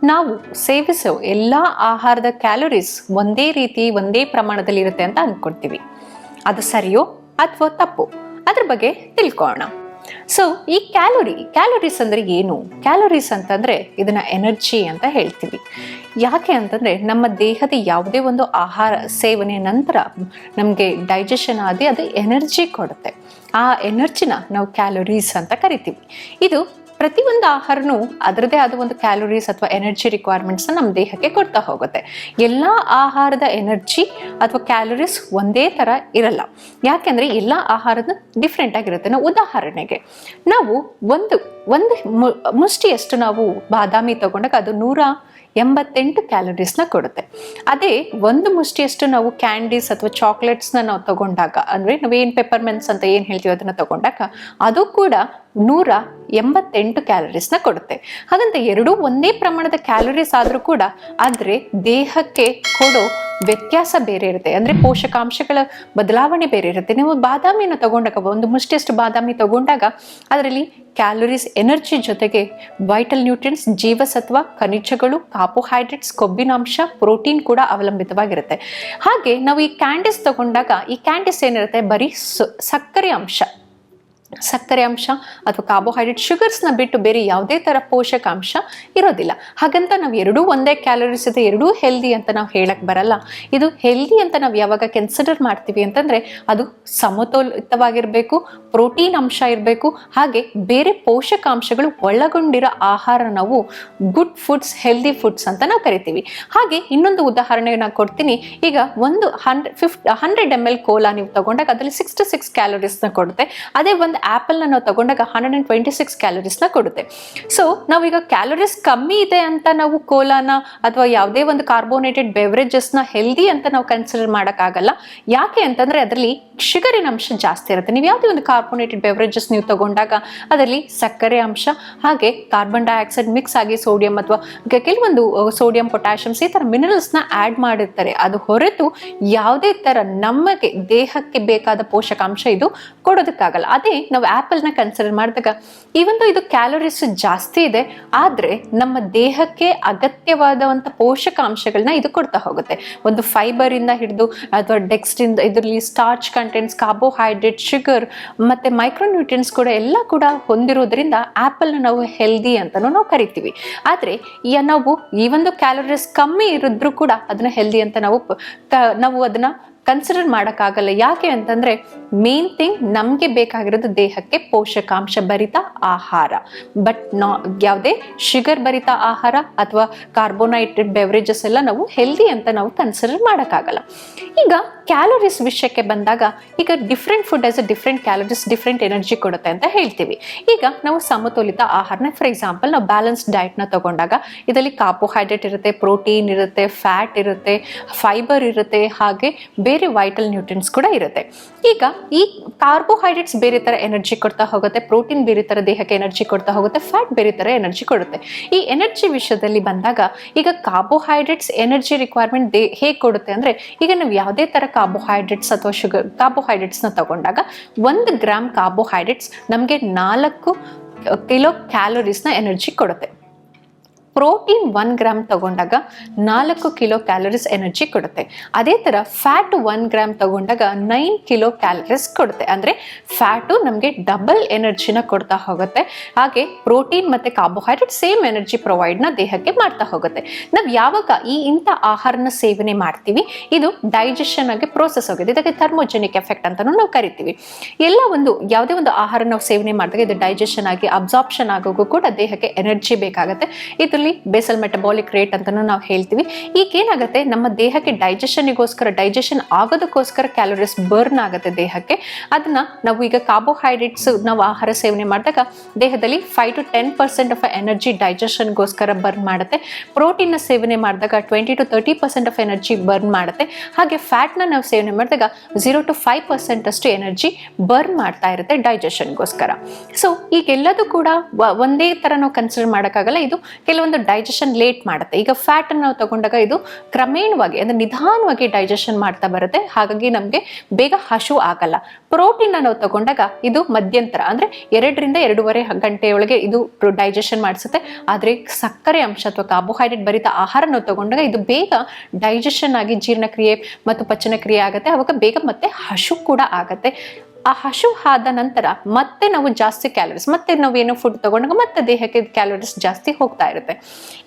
ನಾವು ಸೇವಿಸೋ ಎಲ್ಲ ಆಹಾರದ ಕ್ಯಾಲೋರೀಸ್ ಒಂದೇ ರೀತಿ ಒಂದೇ ಪ್ರಮಾಣದಲ್ಲಿ ಇರುತ್ತೆ ಅಂತ ಅಂದ್ಕೊಳ್ತೀವಿ. ಅದು ಸರಿಯೋ ಅಥವಾ ತಪ್ಪು, ಅದ್ರ ಬಗ್ಗೆ ತಿಳ್ಕೊಳ್ಳೋಣ. ಸೊ ಈ ಕ್ಯಾಲೋರೀಸ್ ಅಂದ್ರೆ ಏನು? ಕ್ಯಾಲೋರೀಸ್ ಅಂತಂದ್ರೆ ಇದನ್ನ ಎನರ್ಜಿ ಅಂತ ಹೇಳ್ತೀವಿ. ಯಾಕೆ ಅಂತಂದ್ರೆ ನಮ್ಮ ದೇಹದ ಯಾವುದೇ ಒಂದು ಆಹಾರ ಸೇವನೆಯ ನಂತರ ನಮಗೆ ಡೈಜೆಷನ್ ಆಗಿ ಅದು ಎನರ್ಜಿ ಕೊಡುತ್ತೆ. ಆ ಎನರ್ಜಿನ ನಾವು ಕ್ಯಾಲೋರೀಸ್ ಅಂತ ಕರಿತೀವಿ. ಇದು ಪ್ರತಿಯೊಂದು ಆಹಾರನೂ ಅದರದೇ ಆದ ಒಂದು ಕ್ಯಾಲೋರೀಸ್ ಅಥವಾ ಎನರ್ಜಿ ರಿಕ್ವೈರ್ಮೆಂಟ್ಸ್ನ ನಮ್ಮ ದೇಹಕ್ಕೆ ಕೊಡ್ತಾ ಹೋಗುತ್ತೆ. ಎಲ್ಲ ಆಹಾರದ ಎನರ್ಜಿ ಅಥವಾ ಕ್ಯಾಲೋರೀಸ್ ಒಂದೇ ಥರ ಇರಲ್ಲ. ಯಾಕೆಂದರೆ ಎಲ್ಲ ಆಹಾರದ ಡಿಫ್ರೆಂಟ್ ಆಗಿರುತ್ತೆ. ನಾವು ಉದಾಹರಣೆಗೆ ನಾವು ಒಂದು ಮುಷ್ಟಿಯಷ್ಟು ನಾವು ಬಾದಾಮಿ ತಗೊಂಡಾಗ ಅದು 188 ಕ್ಯಾಲೋರೀಸ್ನ ಕೊಡುತ್ತೆ. ಅದೇ ಒಂದು ಮುಷ್ಟಿಯಷ್ಟು ನಾವು ಕ್ಯಾಂಡೀಸ್ ಅಥವಾ ಚಾಕ್ಲೇಟ್ಸ್ನ ನಾವು ತಗೊಂಡಾಗ, ಅಂದರೆ ನಾವೇನು ಪೆಪ್ಪರ್ಮೆಂಟ್ಸ್ ಅಂತ ಏನು ಹೇಳ್ತೀವಿ ಅದನ್ನು ತಗೊಂಡಾಗ ಅದು ಕೂಡ 188 ಕ್ಯಾಲೋರೀಸ್ನ ಕೊಡುತ್ತೆ. ಹಾಗಂತ ಎರಡೂ ಒಂದೇ ಪ್ರಮಾಣದ ಕ್ಯಾಲೋರೀಸ್ ಆದರೂ ಕೂಡ ಆದರೆ ದೇಹಕ್ಕೆ ಕೊಡೋ ವ್ಯತ್ಯಾಸ ಬೇರೆ ಇರುತ್ತೆ. ಅಂದರೆ ಪೋಷಕಾಂಶಗಳ ಬದಲಾವಣೆ ಬೇರೆ ಇರುತ್ತೆ. ನೀವು ಬಾದಾಮಿಯನ್ನು ತಗೊಂಡಾಗ, ಒಂದು ಮುಷ್ಟಿಯಷ್ಟು ಬಾದಾಮಿ ತಗೊಂಡಾಗ ಅದರಲ್ಲಿ ಕ್ಯಾಲೋರೀಸ್ ಎನರ್ಜಿ ಜೊತೆಗೆ ವೈಟಲ್ ನ್ಯೂಟ್ರಿಯೆಂಟ್ಸ್, ಜೀವಸತ್ವ, ಖನಿಜಗಳು, ಕಾರ್ಬೋಹೈಡ್ರೇಟ್ಸ್, ಕೊಬ್ಬಿನಾಂಶ, ಪ್ರೋಟೀನ್ ಕೂಡ ಅವಲಂಬಿತವಾಗಿರುತ್ತೆ. ಹಾಗೆ ನಾವು ಈ ಕ್ಯಾಂಡೀಸ್ ತಗೊಂಡಾಗ ಈ ಕ್ಯಾಂಡೀಸ್ ಏನಿರುತ್ತೆ ಬರೀ ಸಕ್ಕರೆ ಅಂಶ ಅಥವಾ ಕಾರ್ಬೋಹೈಡ್ರೇಟ್, ಶುಗರ್ಸ್ನ ಬಿಟ್ಟು ಬೇರೆ ಯಾವುದೇ ಥರ ಪೋಷಕಾಂಶ ಇರೋದಿಲ್ಲ. ಹಾಗಂತ ನಾವು ಎರಡೂ ಒಂದೇ ಕ್ಯಾಲೋರೀಸ್ ಇದೆ, ಎರಡೂ ಹೆಲ್ದಿ ಅಂತ ನಾವು ಹೇಳಕ್ ಬರಲ್ಲ. ಇದು ಹೆಲ್ದಿ ಅಂತ ನಾವು ಯಾವಾಗ ಕನ್ಸಿಡರ್ ಮಾಡ್ತೀವಿ ಅಂತಂದರೆ ಅದು ಸಮತೋಲಿತವಾಗಿರಬೇಕು, ಪ್ರೋಟೀನ್ ಅಂಶ ಇರಬೇಕು, ಹಾಗೆ ಬೇರೆ ಪೋಷಕಾಂಶಗಳು ಒಳಗೊಂಡಿರೋ ಆಹಾರ ನಾವು ಗುಡ್ ಫುಡ್ಸ್, ಹೆಲ್ದಿ ಫುಡ್ಸ್ ಅಂತ ನಾವು ಕರಿತೀವಿ. ಹಾಗೆ ಇನ್ನೊಂದು ಉದಾಹರಣೆ ನಾನು ಕೊಡ್ತೀನಿ. ಈಗ ಒಂದು 100 ml ಕೋಲಾ ನೀವು ತಗೊಂಡಾಗ ಅದರಲ್ಲಿ 66 ಕ್ಯಾಲೋರೀಸ್ನ ಕೊಡುತ್ತೆ. ಅದೇ ಒಂದು ಆಪಲ್ನ ನಾವು ತಗೊಂಡಾಗ 126 ಕ್ಯಾಲೋರೀಸ್ನ ಕೊಡುತ್ತೆ. ಸೊ ನಾವೀಗ ಕ್ಯಾಲೋರೀಸ್ ಕಮ್ಮಿ ಇದೆ ಅಂತ ನಾವು ಕೋಲಾನ ಅಥವಾ ಯಾವುದೇ ಒಂದು ಕಾರ್ಬೋನೇಟೆಡ್ ಬೆವರೇಜಸ್ನ ಹೆಲ್ದಿ ಅಂತ ನಾವು ಕನ್ಸಿಡರ್ ಮಾಡೋಕ್ಕಾಗಲ್ಲ. ಯಾಕೆ ಅಂತಂದರೆ ಅದರಲ್ಲಿ ಶುಗರಿನ ಅಂಶ ಜಾಸ್ತಿ ಇರುತ್ತೆ. ನೀವು ಯಾವುದೇ ಒಂದು ಕಾರ್ಬೋನೇಟೆಡ್ ಬೆವರೇಜಸ್ ನೀವು ತಗೊಂಡಾಗ ಅದರಲ್ಲಿ ಸಕ್ಕರೆ ಅಂಶ ಹಾಗೆ ಕಾರ್ಬನ್ ಡೈಆಕ್ಸೈಡ್ ಮಿಕ್ಸ್ ಆಗಿ ಸೋಡಿಯಂ ಅಥವಾ ಕೆಲವೊಂದು ಸೋಡಿಯಂ, ಪೊಟ್ಯಾಷಿಯಮ್ಸ್ ಈ ಥರ ಮಿನರಲ್ಸ್ನ ಆ್ಯಡ್ ಮಾಡಿರ್ತಾರೆ. ಅದು ಹೊರತು ಯಾವುದೇ ಥರ ನಮಗೆ ದೇಹಕ್ಕೆ ಬೇಕಾದ ಪೋಷಕಾಂಶ ಇದು ಕೊಡೋದಕ್ಕಾಗಲ್ಲ. ಅದೇ ನಾವು ಆ್ಯಪಲ್ನ ಕನ್ಸಿಡರ್ ಮಾಡಿದಾಗ ಈವೊಂದು ಇದು ಕ್ಯಾಲೋರೀಸ್ ಜಾಸ್ತಿ ಇದೆ, ಆದರೆ ನಮ್ಮ ದೇಹಕ್ಕೆ ಅಗತ್ಯವಾದಂಥ ಪೋಷಕಾಂಶಗಳನ್ನ ಇದು ಕೊಡ್ತಾ ಹೋಗುತ್ತೆ. ಒಂದು ಫೈಬರಿಂದ ಹಿಡಿದು ಅಥವಾ ಡೆಕ್ಸ್ಟ್ರಿಂದ, ಇದರಲ್ಲಿ ಸ್ಟಾರ್ಚ್ ಕಂಟೆಂಟ್ಸ್, ಕಾರ್ಬೋಹೈಡ್ರೇಟ್, ಶುಗರ್ ಮತ್ತು ಮೈಕ್ರೋನ್ಯೂಟ್ರಿಯೆಂಟ್ಸ್ ಕೂಡ ಎಲ್ಲ ಕೂಡ ಹೊಂದಿರೋದ್ರಿಂದ ಆ್ಯಪಲ್ನ ನಾವು ಹೆಲ್ದಿ ಅಂತಲೂ ನಾವು ಕರಿತೀವಿ. ಆದರೆ ನಾವು ಈ ಒಂದು ಕ್ಯಾಲೋರೀಸ್ ಕಮ್ಮಿ ಇರಿದ್ರೂ ಕೂಡ ಅದನ್ನು ಹೆಲ್ದಿ ಅಂತ ನಾವು ಅದನ್ನು ಕನ್ಸಿಡರ್ ಮಾಡೋಕ್ಕಾಗಲ್ಲ. ಯಾಕೆ ಅಂತಂದರೆ ಮೇನ್ ಥಿಂಗ್ ನಮಗೆ ಬೇಕಾಗಿರೋದು ದೇಹಕ್ಕೆ ಪೋಷಕಾಂಶ ಭರಿತ ಆಹಾರ, ಬಟ್ ಯಾವುದೇ ಶುಗರ್ ಭರಿತ ಆಹಾರ ಅಥವಾ ಕಾರ್ಬೋನೈಟ್ರೇಟ್ ಬೆವರೇಜಸ್ ಎಲ್ಲ ನಾವು ಹೆಲ್ದಿ ಅಂತ ನಾವು ಕನ್ಸಿಡರ್ ಮಾಡೋಕ್ಕಾಗಲ್ಲ. ಈಗ ಕ್ಯಾಲೋರೀಸ್ ವಿಷಯಕ್ಕೆ ಬಂದಾಗ ಈಗ different food as A different calories, different energy ಕೊಡುತ್ತೆ ಅಂತ ಹೇಳ್ತೀವಿ. ಈಗ ನಾವು ಸಮತೋಲಿತ ಆಹಾರನ, ಫಾರ್ ಎಕ್ಸಾಂಪಲ್ ನಾವು ಬ್ಯಾಲೆನ್ಸ್ಡ್ ಡಯಟ್ನ ತಗೊಂಡಾಗ ಇದರಲ್ಲಿ ಕಾರ್ಬೋಹೈಡ್ರೇಟ್ ಇರುತ್ತೆ, ಪ್ರೋಟೀನ್ ಇರುತ್ತೆ, ಫ್ಯಾಟ್ ಇರುತ್ತೆ, ಫೈಬರ್ ಇರುತ್ತೆ, ಹಾಗೆ ಬೇರೆ ವೈಟಲ್ ನ್ಯೂಟ್ರಿಯೆಂಟ್ಸ್ ಕೂಡ ಇರುತ್ತೆ. ಈಗ ಈ ಕಾರ್ಬೋಹೈಡ್ರೇಟ್ಸ್ ಬೇರೆ ತರ ಎನರ್ಜಿ ಕೊಡ್ತಾ ಹೋಗುತ್ತೆ, ಪ್ರೋಟೀನ್ ಬೇರೆ ತರ ದೇಹಕ್ಕೆ ಎನರ್ಜಿ ಕೊಡ್ತಾ ಹೋಗುತ್ತೆ, ಫ್ಯಾಟ್ ಬೇರೆ ತರ ಎನರ್ಜಿ ಕೊಡುತ್ತೆ. ಈ ಎನರ್ಜಿ ವಿಷಯದಲ್ಲಿ ಬಂದಾಗ ಈಗ ಕಾರ್ಬೋಹೈಡ್ರೇಟ್ಸ್ ಎನರ್ಜಿ ರಿಕ್ವೈರ್ಮೆಂಟ್ ಹೇಗೆ ಕೊಡುತ್ತೆ ಅಂದ್ರೆ, ಈಗ ನಾವು ಯಾವುದೇ ತರ ಕಾರ್ಬೋಹೈಡ್ರೇಟ್ಸ್ ಅಥವಾ ಕಾರ್ಬೋಹೈಡ್ರೇಟ್ಸ್ನ ತಗೊಂಡಾಗ 1 ಗ್ರಾಮ್ ಕಾರ್ಬೋಹೈಡ್ರೇಟ್ಸ್ ನಮಗೆ 4 ಕಿಲೋ ಕ್ಯಾಲೋರೀಸ್ನ ಎನರ್ಜಿ ಕೊಡುತ್ತೆ. ಪ್ರೋಟೀನ್ 1 ಗ್ರಾಮ್ ತಗೊಂಡಾಗ 4 ಕಿಲೋ ಕ್ಯಾಲೋರೀಸ್ ಎನರ್ಜಿ ಕೊಡುತ್ತೆ. ಅದೇ ಥರ ಫ್ಯಾಟ್ 1 ಗ್ರಾಮ್ ತಗೊಂಡಾಗ 9 ಕಿಲೋ ಕ್ಯಾಲೋರೀಸ್ ಕೊಡುತ್ತೆ. ಅಂದರೆ ಫ್ಯಾಟು ನಮಗೆ ಡಬಲ್ ಎನರ್ಜಿನ ಕೊಡ್ತಾ ಹೋಗುತ್ತೆ. ಹಾಗೆ ಪ್ರೋಟೀನ್ ಮತ್ತು ಕಾರ್ಬೋಹೈಡ್ರೇಟ್ ಸೇಮ್ ಎನರ್ಜಿ ಪ್ರೊವೈಡ್ನ ದೇಹಕ್ಕೆ ಮಾಡ್ತಾ ಹೋಗುತ್ತೆ. ನಾವು ಯಾವಾಗ ಇಂಥ ಆಹಾರನ ಸೇವನೆ ಮಾಡ್ತೀವಿ ಇದು ಡೈಜೆಷನ್ ಆಗಿ ಪ್ರೋಸೆಸ್ ಹೋಗುತ್ತೆ. ಇದಕ್ಕೆ ಥರ್ಮೋಜೆನಿಕ್ ಎಫೆಕ್ಟ್ ಅಂತಲೂ ನಾವು ಕರಿತೀವಿ. ಯಾವುದೇ ಒಂದು ಆಹಾರ ನಾವು ಸೇವನೆ ಮಾಡಿದಾಗ ಇದು ಡೈಜೆಷನ್ ಆಗಿ ಅಬ್ಸಾರ್ಪ್ಷನ್ ಆಗೋಕ್ಕೂ ಕೂಡ ದೇಹಕ್ಕೆ ಎನರ್ಜಿ ಬೇಕಾಗುತ್ತೆ. ಇದರಲ್ಲಿ ಬೇಸಲ್ ಮೆಟಬಾಲಿಕ್ ರೇಟ್ ಅಂತಲೂ ನಾವು ಹೇಳ್ತೀವಿ. ಈಗ ಏನಾಗುತ್ತೆ, ನಮ್ಮ ದೇಹಕ್ಕೆ ಡೈಜೆಷನ್ ಆಗೋದಕ್ಕೋಸ್ಕರ ಕ್ಯಾಲೋರೀಸ್ ಬರ್ನ್ ಆಗುತ್ತೆ ದೇಹಕ್ಕೆ. ಅದನ್ನ ನಾವು ಈಗ ಕಾರ್ಬೋಹೈಡ್ರೇಟ್ಸ್ ನಾವು ಆಹಾರ ಸೇವನೆ ಮಾಡಿದಾಗ ದೇಹದಲ್ಲಿ 5 to 10% ಆಫ್ ಎನರ್ಜಿ ಡೈಜೆಷನ್ಗೋಸ್ಕರ ಬರ್ನ್ ಮಾಡುತ್ತೆ. ಪ್ರೋಟೀನ್ನ ಸೇವನೆ ಮಾಡಿದಾಗ 20 to 30% ಆಫ್ ಎನರ್ಜಿ ಬರ್ನ್ ಮಾಡುತ್ತೆ. ಹಾಗೆ ಫ್ಯಾಟ್ನ ನಾವು ಸೇವನೆ ಮಾಡಿದಾಗ 0 to 5% ಅಷ್ಟು ಎನರ್ಜಿ ಬರ್ನ್ ಮಾಡ್ತಾ ಇರುತ್ತೆ ಡೈಜೆಷನ್ಗೋಸ್ಕರ. ಸೊ ಈಗೆಲ್ಲದೂ ಕೂಡ ಒಂದೇ ಥರ ನಾವು ಕನ್ಸಿಡರ್ ಮಾಡೋಕ್ಕಾಗಲ್ಲ. ಇದು ಕೆಲವೊಂದು ಡೈಜೆಷನ್ ಲೇಟ್ ಮಾಡುತ್ತೆ. ಈಗ ಫ್ಯಾಟ್ ಅನ್ನು ನಾವು ತಗೊಂಡಾಗ ಇದು ಕ್ರಮೇಣವಾಗಿ ಅಂದ್ರೆ ನಿಧಾನವಾಗಿ ಡೈಜೆಷನ್ ಮಾಡ್ತಾ ಬರುತ್ತೆ, ಹಾಗಾಗಿ ನಮಗೆ ಬೇಗ ಹಶು ಆಗಲ್ಲ. ಪ್ರೋಟೀನ್ ನಾವು ತಗೊಂಡಾಗ ಇದು ಮಧ್ಯಂತರ ಅಂದ್ರೆ 2-2.5 ಗಂಟೆಯೊಳಗೆ ಇದು ಡೈಜೆಷನ್ ಮಾಡಿಸುತ್ತೆ. ಆದ್ರೆ ಸಕ್ಕರೆ ಅಂಶ ಅಥವಾ ಕಾರ್ಬೋಹೈಡ್ರೇಟ್ ಭರಿತ ಆಹಾರ ನಾವು ತಗೊಂಡಾಗ ಇದು ಬೇಗ ಡೈಜೆಷನ್ ಆಗಿ ಜೀರ್ಣಕ್ರಿಯೆ ಮತ್ತು ಪಚನ ಕ್ರಿಯೆ ಆಗುತ್ತೆ, ಅವಾಗ ಬೇಗ ಮತ್ತೆ ಹಶು ಕೂಡ ಆಗತ್ತೆ. ಆ ಹಶು ಆದ ನಂತರ ಮತ್ತೆ ನಾವು ಜಾಸ್ತಿ ಕ್ಯಾಲರೀಸ್ ಮತ್ತೆ ನಾವೇನೋ ಫುಡ್ ತಗೊಂಡಾಗ ಮತ್ತೆ ದೇಹಕ್ಕೆ ಕ್ಯಾಲರೀಸ್ ಜಾಸ್ತಿ ಹೋಗ್ತಾ ಇರುತ್ತೆ.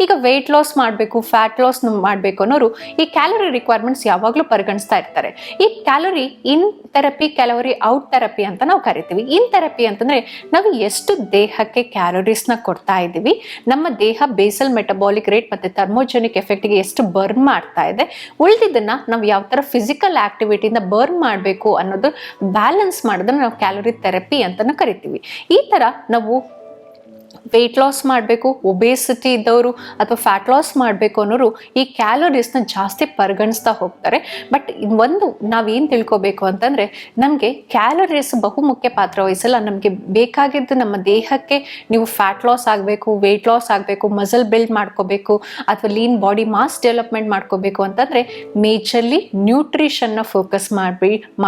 ಈಗ ವೆಯ್ಟ್ ಲಾಸ್ ಮಾಡಬೇಕು, ಫ್ಯಾಟ್ ಲಾಸ್ ಮಾಡಬೇಕು ಅನ್ನೋರು ಈ ಕ್ಯಾಲರಿ ರಿಕ್ವೈರ್ಮೆಂಟ್ಸ್ ಯಾವಾಗಲೂ ಪರಿಗಣಿಸ್ತಾ ಇರ್ತಾರೆ. ಈ ಕ್ಯಾಲರಿ ಇನ್ ಥೆರಪಿ, ಕ್ಯಾಲರಿ ಔಟ್ ಥೆರಪಿ ಅಂತ ನಾವು ಕರಿತೀವಿ. ಇನ್ ಥೆರಪಿ ಅಂತಂದ್ರೆ ನಾವು ಎಷ್ಟು ದೇಹಕ್ಕೆ ಕ್ಯಾಲರೀಸ್ನ ಕೊಡ್ತಾ ಇದ್ದೀವಿ, ನಮ್ಮ ದೇಹ ಬೇಸಲ್ ಮೆಟಬಾಲಿಕ್ ರೇಟ್ ಮತ್ತೆ ಥರ್ಮೋಜೆನಿಕ್ ಎಫೆಕ್ಟ್ಗೆ ಎಷ್ಟು ಬರ್ನ್ ಮಾಡ್ತಾ ಇದೆ, ಉಳಿದಿದ್ದನ್ನ ನಾವು ಯಾವ ಥರ ಫಿಸಿಕಲ್ ಆಕ್ಟಿವಿಟಿಯಿಂದ ಬರ್ನ್ ಮಾಡಬೇಕು ಅನ್ನೋದು ಬ್ಯಾಲೆನ್ಸ್ ಮಾಡೋದನ್ನ ನಾವು ಕ್ಯಾಲರಿ ಥೆರಪಿ ಅಂತಾನು ಕರಿತೀವಿ. ಈ ತರ ನಾವು ವೆಯ್ಟ್ ಲಾಸ್ ಮಾಡಬೇಕು, ಒಬೇಸಿಟಿ ಇದ್ದವರು ಅಥವಾ ಫ್ಯಾಟ್ ಲಾಸ್ ಮಾಡಬೇಕು ಅನ್ನೋರು ಈ ಕ್ಯಾಲರೀಸ್ನ ಜಾಸ್ತಿ ಪರಿಗಣಿಸ್ತಾ ಹೋಗ್ತಾರೆ. ಬಟ್ ಒಂದು ನಾವೇನು ತಿಳ್ಕೊಬೇಕು ಅಂತಂದರೆ, ನಮಗೆ ಕ್ಯಾಲರೀಸ್ ಬಹುಮುಖ್ಯ ಪಾತ್ರ ವಹಿಸಲ್ಲ. ನಮಗೆ ಬೇಕಾಗಿದ್ದು ನಮ್ಮ ದೇಹಕ್ಕೆ ನೀವು ಫ್ಯಾಟ್ ಲಾಸ್ ಆಗಬೇಕು, ವೆಯ್ಟ್ ಲಾಸ್ ಆಗಬೇಕು, ಮಸಲ್ ಬಿಲ್ಡ್ ಮಾಡ್ಕೋಬೇಕು ಅಥವಾ ಲೀನ್ ಬಾಡಿ ಮಾಸ್ ಡೆವಲಪ್ಮೆಂಟ್ ಮಾಡ್ಕೋಬೇಕು ಅಂತಂದರೆ ಮೇಜರ್ಲಿ ನ್ಯೂಟ್ರಿಷನ್ನ ಫೋಕಸ್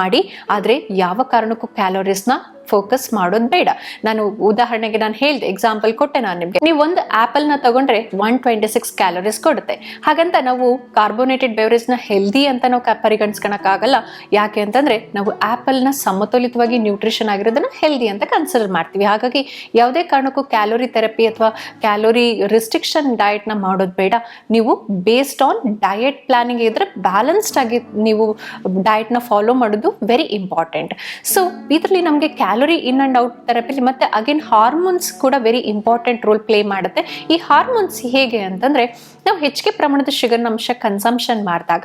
ಮಾಡಿ ಆದರೆ ಯಾವ ಕಾರಣಕ್ಕೂ ಕ್ಯಾಲರೀಸ್ನ ಫೋಕಸ್ ಮಾಡೋದು ಬೇಡ. ನಾನು ಉದಾಹರಣೆಗೆ ಹೇಳಿದೆ, ಎಕ್ಸಾಂಪಲ್ ಕೊಟ್ಟೆ ನಾನು ನಿಮಗೆ. ನೀವು ಒಂದು ಆಪಲ್ ನ ತಗೊಂಡ್ರೆ 126 ಕ್ಯಾಲರೀಸ್ ಕೊಡುತ್ತೆ. ಹಾಗಂತ ನಾವು ಕಾರ್ಬೋನೇಟೆಡ್ ಬೆವರೇಜ್ ನ ಹೆಲ್ದಿ ಅಂತ ನಾವು ಪರಿಗಣಿಸ್ಕೊಳಕ್ಕಾಗಲ್ಲ. ಯಾಕೆ ಅಂತಂದ್ರೆ ನಾವು ಆಪಲ್ ನ ಸಮತೋಲಿತವಾಗಿ ನ್ಯೂಟ್ರಿಷನ್ ಆಗಿರೋದನ್ನ ಹೆಲ್ದಿ ಅಂತ ಕನ್ಸಿಡರ್ ಮಾಡ್ತೀವಿ. ಹಾಗಾಗಿ ಯಾವುದೇ ಕಾರಣಕ್ಕೂ ಕ್ಯಾಲೋರಿ ಥೆರಪಿ ಅಥವಾ ಕ್ಯಾಲೋರಿ ರಿಸ್ಟ್ರಿಕ್ಷನ್ ಡಯಟ್ ನ ಮಾಡೋದು ಬೇಡ. ನೀವು ಬೇಸ್ಡ್ ಆನ್ ಡಯಟ್ ಪ್ಲಾನಿಂಗ್ ಇದ್ರೆ ಬ್ಯಾಲೆನ್ಸ್ಡ್ ಆಗಿ ನೀವು ಡಯಟ್ ನ ಫಾಲೋ ಮಾಡೋದು ವೆರಿ ಇಂಪಾರ್ಟೆಂಟ್. ಸೊ ಇದರಲ್ಲಿ ನಮಗೆ ಕ್ಯಾಲೋರಿ ಇನ್ ಅಂಡ್ ಔಟ್ ಥೆರಪಿಲಿ ಮತ್ತೆ ಅಗೇನ್ ಹಾರ್ಮೋನ್ಸ್ ಕೂಡ ವೆರಿ ಇಂಪಾರ್ಟೆಂಟ್ ರೋಲ್ ಪ್ಲೇ ಮಾಡುತ್ತೆ. ಈ ಹಾರ್ಮೋನ್ಸ್ ಹೇಗೆ ಅಂತಂದ್ರೆ, ನಾವು ಹೆಚ್ಚಿಗೆ ಪ್ರಮಾಣದ ಶುಗರ್ನ ಅಂಶ ಕನ್ಸಂಪ್ಷನ್ ಮಾಡಿದಾಗ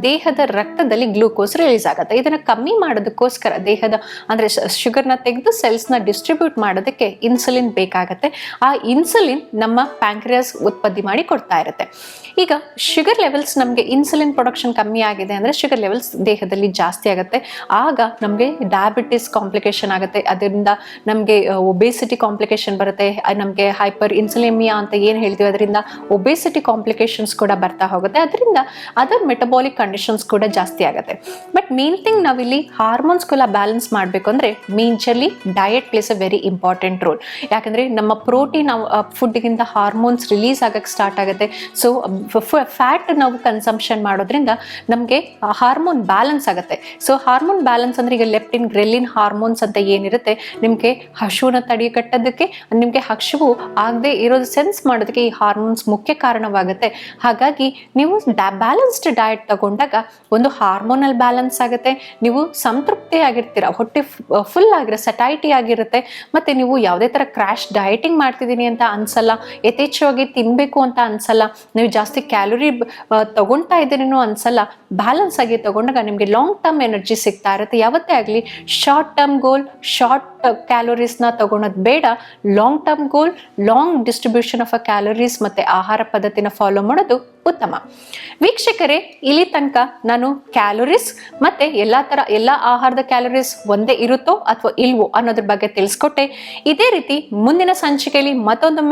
ದೇಹದ ರಕ್ತದಲ್ಲಿ ಗ್ಲೂಕೋಸ್ ರಿಲೀಸ್ ಆಗುತ್ತೆ. ಇದನ್ನ ಕಮ್ಮಿ ಮಾಡೋದಕ್ಕೋಸ್ಕರ ದೇಹದ ಅಂದ್ರೆ ಶುಗರ್ನ ತೆಗೆದು ಸೆಲ್ಸ್ನ ಡಿಸ್ಟ್ರಿಬ್ಯೂಟ್ ಮಾಡೋದಕ್ಕೆ ಇನ್ಸುಲಿನ್ ಬೇಕಾಗತ್ತೆ. ಆ ಇನ್ಸುಲಿನ್ ನಮ್ಮ ಪ್ಯಾಂಕ್ರಿಯಾಸ್ ಉತ್ಪತ್ತಿ ಮಾಡಿ ಕೊಡ್ತಾ ಇರುತ್ತೆ. ಈಗ ಶುಗರ್ ಲೆವೆಲ್ಸ್ ನಮಗೆ ಇನ್ಸುಲಿನ್ ಪ್ರೊಡಕ್ಷನ್ ಕಮ್ಮಿ ಆಗಿದೆ ಅಂದರೆ ಶುಗರ್ ಲೆವೆಲ್ಸ್ ದೇಹದಲ್ಲಿ ಜಾಸ್ತಿ ಆಗುತ್ತೆ. ಆಗ ನಮಗೆ ಡಯಾಬಿಟಿಸ್ ಕಾಂಪ್ಲಿಕೇಶನ್ ಆಗುತ್ತೆ. ಅದರಿಂದ ನಮಗೆ ಒಬೇಸಿಟಿ ಕಾಂಪ್ಲಿಕೇಶನ್ ಬರುತ್ತೆ. ನಮಗೆ ಹೈಪರ್ ಇನ್ಸುಲಿಮಿಯಾ ಅಂತ ಏನು ಹೇಳ್ತೀವಿ, ಅದರಿಂದ ಒಬೇಸಿಟಿ ಕಾಂಪ್ಲಿಕೇಶನ್ಸ್ ಕೂಡ ಬರ್ತಾ ಹೋಗುತ್ತೆ. ಅದರಿಂದ ಅದರ್ ಮೆಟಬಾಲಿಕ್ ಕಂಡೀಷನ್ಸ್ ಕೂಡ ಜಾಸ್ತಿ ಆಗುತ್ತೆ. ಬಟ್ ಮೇನ್ ಥಿಂಗ್ ನಾವಿಲ್ಲಿ ಹಾರ್ಮೋನ್ಸ್ಗೆಲ್ಲ ಬ್ಯಾಲೆನ್ಸ್ ಮಾಡಬೇಕು ಅಂದರೆ majorly diet place a very important role. ಯಾಕಂದರೆ ನಮ್ಮ ಪ್ರೋಟೀನ್ ಫುಡ್ಗಿಂತ ಹಾರ್ಮೋನ್ಸ್ ರಿಲೀಸ್ ಆಗಕ್ಕೆ ಸ್ಟಾರ್ಟ್ ಆಗುತ್ತೆ. ಸೊ ಫ್ಯಾಟ್ ನಾವು ಕನ್ಸಂಪ್ಷನ್ ಮಾಡೋದ್ರಿಂದ ನಮಗೆ ಹಾರ್ಮೋನ್ ಬ್ಯಾಲೆನ್ಸ್ ಆಗುತ್ತೆ. ಸೊ ಹಾರ್ಮೋನ್ ಬ್ಯಾಲೆನ್ಸ್ ಅಂದ್ರೆ ಈಗ ಲೆಪ್ಟಿನ್, ಗ್ರೆಲಿನ್ ಹಾರ್ಮೋನ್ಸ್ ಅಂತ ಏನಿರುತ್ತೆ, ನಿಮಗೆ ಹಶುವನ್ನ ತಡೆಗಟ್ಟೋದಕ್ಕೆ, ನಿಮಗೆ ಹಶುವು ಆಗದೆ ಇರೋದು ಸೆನ್ಸ್ ಮಾಡೋದಕ್ಕೆ ಈ ಹಾರ್ಮೋನ್ಸ್ ಮುಖ್ಯ ಕಾರಣವಾಗುತ್ತೆ. ಹಾಗಾಗಿ ನೀವು ಬ್ಯಾಲೆನ್ಸ್ಡ್ ಡಯಟ್ ತಗೊಂಡಾಗ ಒಂದು ಹಾರ್ಮೋನಲ್ ಬ್ಯಾಲೆನ್ಸ್ ಆಗುತ್ತೆ, ನೀವು ಸಂತೃಪ್ತಿ ಆಗಿರ್ತೀರ, ಹೊಟ್ಟೆ ಫುಲ್ ಆಗಿರೋ ಸಟೈಟಿ ಆಗಿರುತ್ತೆ, ಮತ್ತೆ ನೀವು ಯಾವುದೇ ತರ ಕ್ರ್ಯಾಶ್ ಡಯಟಿಂಗ್ ಮಾಡ್ತಿದ್ದೀನಿ ಅಂತ ಅನ್ಸಲ್ಲ, ಯಥೇಚ್ಛವಾಗಿ ತಿನ್ಬೇಕು ಅಂತ ಅನ್ಸಲ್ಲ, ನೀವು ಜಾಸ್ತಿ ಕ್ಯಾಲೋರಿ ತಗೊಳ್ತಾ ಇದ್ದೀರೇನೋ ಅನ್ಸಲ್ಲ. ಬ್ಯಾಲೆನ್ಸ್ ಆಗಿ ತಗೊಂಡಾಗ ನಿಮಗೆ ಲಾಂಗ್ ಟರ್ಮ್ ಎನರ್ಜಿ ಸಿಗ್ತಾ ಇರುತ್ತೆ. ಯಾವತ್ತೇ ಆಗಲಿ ಶಾರ್ಟ್ ಟರ್ಮ್ ಗೋಲ್, ಶಾರ್ಟ್ ಕ್ಯಾಲೋರೀಸ್ನ ತಗೊಳೋದು ಬೇಡ. Long term goal, long distribution of calories ಮತ್ತೆ ಆಹಾರ ಪದ್ಧತಿನ ಫಾಲೋ ಮಾಡೋದು ಉತ್ತಮ. ವೀಕ್ಷಕರೇ, ಇಲ್ಲಿ ತನಕ ನಾನು ಕ್ಯಾಲೋರೀಸ್ ಮತ್ತೆ ಎಲ್ಲ ಆಹಾರದ ಕ್ಯಾಲೋರೀಸ್ ಒಂದೇ ಇರುತ್ತೋ ಅಥವಾ ಇಲ್ವೋ ಅನ್ನೋದ್ರ ಬಗ್ಗೆ ತಿಳಿಸ್ಕೊಟ್ಟೆ. ಇದೇ ರೀತಿ ಮುಂದಿನ ಸಂಚಿಕೆಯಲ್ಲಿ ಮತ್ತೊಂದು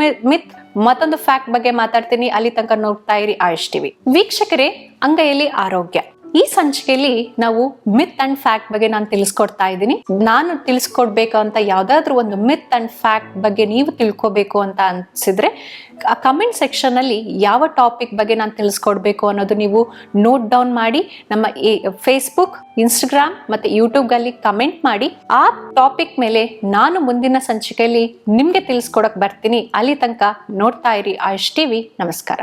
ಮತ್ತೊಂದು ಫ್ಯಾಕ್ಟ್ ಬಗ್ಗೆ ಮಾತಾಡ್ತೀನಿ. ಅಲ್ಲಿ ತನಕ ನೋಡ್ತಾ ಇರಿ ಆಯುಷ್ ಟಿವಿ. ವೀಕ್ಷಕರೇ, ಅಂಗೈಯಲ್ಲಿ ಆರೋಗ್ಯ ಈ ಸಂಚಿಕೆಯಲ್ಲಿ ನಾವು ಮಿತ್ ಅಂಡ್ ಫ್ಯಾಕ್ಟ್ ಬಗ್ಗೆ ನಾನು ತಿಳಿಸ್ಕೊಡ್ತಾ ಇದ್ದೀನಿ. ನಾನು ತಿಳಿಸ್ಕೊಡ್ಬೇಕು ಅಂತ ಯಾವ್ದಾದ್ರು ಒಂದು ಮಿತ್ ಅಂಡ್ ಫ್ಯಾಕ್ಟ್ ಬಗ್ಗೆ ನೀವು ತಿಳ್ಕೊಬೇಕು ಅಂತ ಅನ್ಸಿದ್ರೆ ಕಮೆಂಟ್ ಸೆಕ್ಷನ್ ಅಲ್ಲಿ ಯಾವ ಟಾಪಿಕ್ ಬಗ್ಗೆ ನಾನು ತಿಳಿಸ್ಕೊಡ್ಬೇಕು ಅನ್ನೋದು ನೀವು ನೋಟ್ ಡೌನ್ ಮಾಡಿ ನಮ್ಮ ಫೇಸ್ಬುಕ್, ಇನ್ಸ್ಟಾಗ್ರಾಮ್ ಮತ್ತೆ ಯೂಟ್ಯೂಬ್ ಅಲ್ಲಿ ಕಮೆಂಟ್ ಮಾಡಿ. ಆ ಟಾಪಿಕ್ ಮೇಲೆ ನಾನು ಮುಂದಿನ ಸಂಚಿಕೆಯಲ್ಲಿ ನಿಮ್ಗೆ ತಿಳಿಸ್ಕೊಡಕ್ ಬರ್ತೀನಿ. ಅಲ್ಲಿ ತನಕ ನೋಡ್ತಾ ಇರಿ ಆಯುಷ್ ಟಿವಿ. ನಮಸ್ಕಾರ.